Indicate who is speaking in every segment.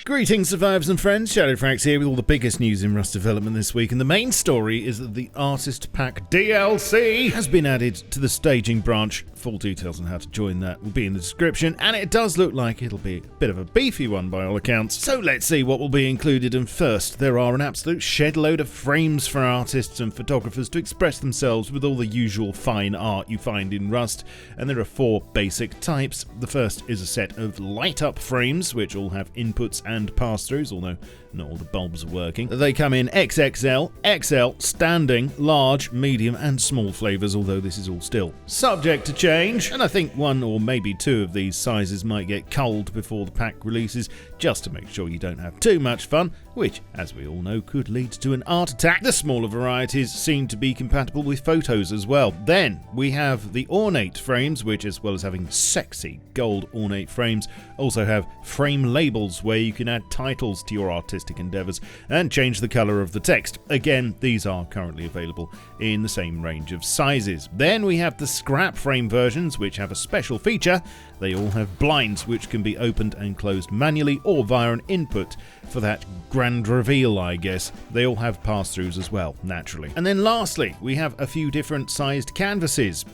Speaker 1: Greetings survivors and friends, SHADOWFRAX here with all the biggest news in Rust development this week, and the main story is that the Artist Pack DLC has been added to the staging branch. Full details on how to join that will be in the description, and it does look like it'll be a bit of a beefy one by all accounts. So let's see what will be included, and first there are an absolute shed load of frames for artists and photographers to express themselves with all the usual fine art you find in Rust, and there are 4 basic types. The first is a set of light up frames which all have inputs and pass-throughs, although not all the bulbs are working. They come in XXL, XL, standing, large, medium and small flavours, although this is all still subject to change, and I think 1 or maybe 2 of these sizes might get culled before the pack releases, just to make sure you don't have too much fun, which, as we all know, could lead to an art attack. The smaller varieties seem to be compatible with photos as well. Then we have the ornate frames, which, as well as having sexy gold ornate frames, also have frame labels where you can add titles to your artistic endeavours and change the colour of the text. Again, these are currently available in the same range of sizes. Then we have the scrap frame versions, which have a special feature. They all have blinds which can be opened and closed manually or via an input for that grand reveal, I guess. They all have pass-throughs as well, naturally. And then lastly, we have a few different sized canvases,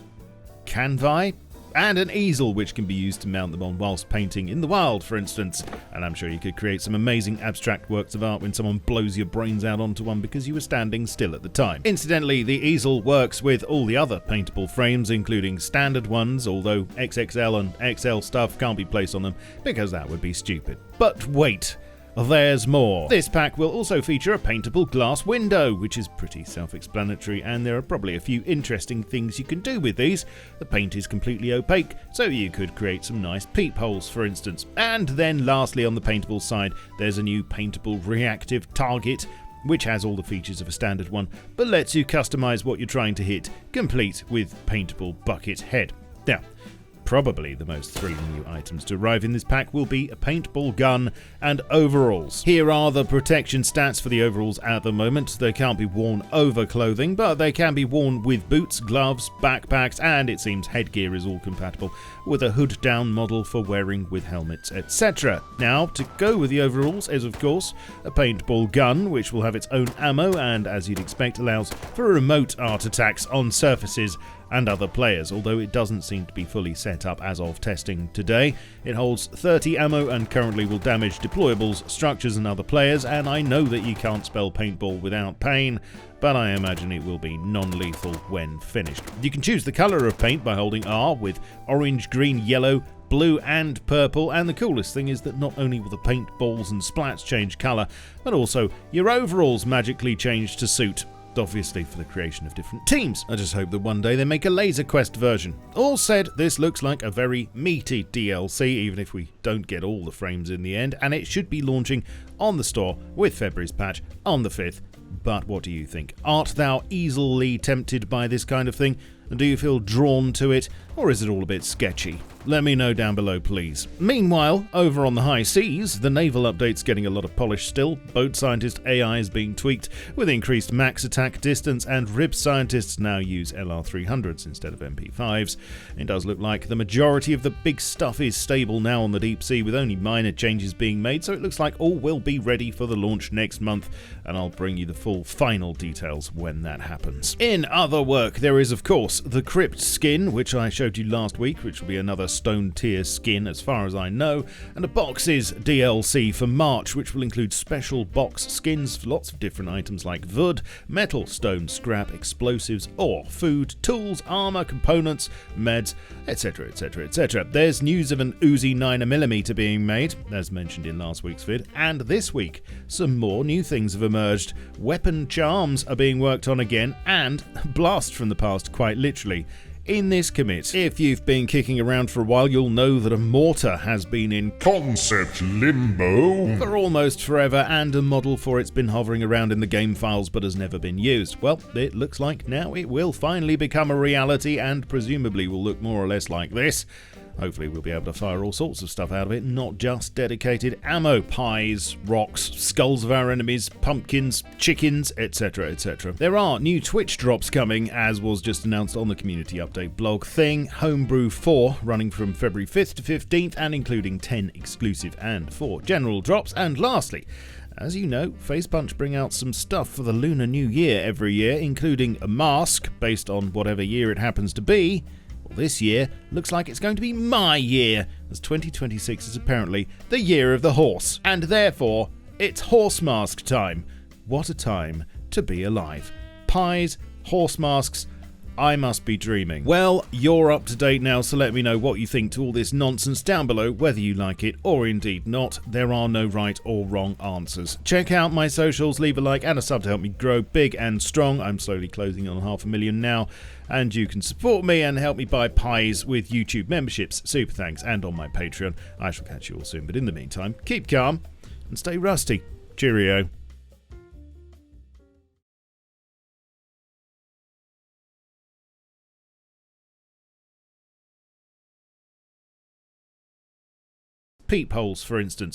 Speaker 1: canvae, and an easel which can be used to mount them on whilst painting in the wild, for instance. And I'm sure you could create some amazing abstract works of art when someone blows your brains out onto one because you were standing still at the time. Incidentally, the easel works with all the other paintable frames, including standard ones, although XXL and XL stuff can't be placed on them because that would be stupid. But wait, there's more. This pack will also feature a paintable glass window, which is pretty self-explanatory, and there are probably a few interesting things you can do with these. The paint is completely opaque, so you could create some nice peepholes, for instance. And then lastly, on the paintable side, there's a new paintable reactive target, which has all the features of a standard one, but lets you customize what you're trying to hit, complete with paintable bucket head. Now, probably the most thrilling new items to arrive in this pack will be a paintball gun and overalls. Here are the protection stats for the overalls at the moment. They can't be worn over clothing, but they can be worn with boots, gloves, backpacks, and it seems headgear is all compatible with a hood down model for wearing with helmets, etc. Now, to go with the overalls is of course a paintball gun, which will have its own ammo and, as you'd expect, allows for remote art attacks on surfaces and other players, although it doesn't seem to be fully set up as of testing today. It holds 30 ammo and currently will damage deployables, structures and other players, and I know that you can't spell paintball without pain, but I imagine it will be non-lethal when finished. You can choose the colour of paint by holding R, with orange, green, yellow, blue and purple, and the coolest thing is that not only will the paintballs and splats change colour, but also your overalls magically change to suit, obviously for the creation of different teams. I just hope that one day they make a Laser Quest version. All said, this looks like a very meaty DLC, even if we don't get all the frames in the end, and it should be launching on the store with February's patch on the 5th. But what do you think? Art thou easily tempted by this kind of thing? Do you feel drawn to it, or is it all a bit sketchy? Let me know down below, please. Meanwhile, over on the high seas, the Naval update's getting a lot of polish still. Boat scientist AI is being tweaked with increased max attack distance, and rib scientists now use LR300s instead of MP5s. It does look like the majority of the big stuff is stable now on the deep sea, with only minor changes being made, so it looks like all will be ready for the launch next month, and I'll bring you the full final details when that happens. In other work, there is of course the Crypt skin, which I showed you last week, which will be another stone tier skin as far as I know, and a boxes DLC for March, which will include special box skins for lots of different items like wood, metal, stone, scrap, explosives, ore, food, tools, armor, components, meds, etc, etc, etc. There's news of an Uzi 9mm being made, as mentioned in last week's vid, and this week some more new things have emerged. Weapon charms are being worked on again, and blast from the past, quite literally, in this commit. If you've been kicking around for a while, you'll know that a mortar has been in concept limbo for almost forever, and a model for it's been hovering around in the game files but has never been used. Well, it looks like now it will finally become a reality, and presumably will look more or less like this. Hopefully we'll be able to fire all sorts of stuff out of it, not just dedicated ammo, pies, rocks, skulls of our enemies, pumpkins, chickens, etc, etc. There are new Twitch drops coming, as was just announced on the community update blog thing. Homebrew 4, running from February 5th to 15th, and including 10 exclusive and 4 general drops. And lastly, as you know, Facepunch bring out some stuff for the Lunar New Year every year, including a mask based on whatever year it happens to be. Well, this year looks like it's going to be my year, as 2026 is apparently the year of the horse, and therefore it's horse mask time. What a time to be alive. Pies, horse masks, I must be dreaming. Well, you're up to date now, so let me know what you think to all this nonsense down below, whether you like it or indeed not. There are no right or wrong answers. Check out my socials, leave a like and a sub to help me grow big and strong. I'm slowly closing on 500,000 now, and you can support me and help me buy pies with YouTube memberships, super thanks, and on my Patreon. I shall catch you all soon, but in the meantime, keep calm and stay rusty. Cheerio. Peepholes, for instance.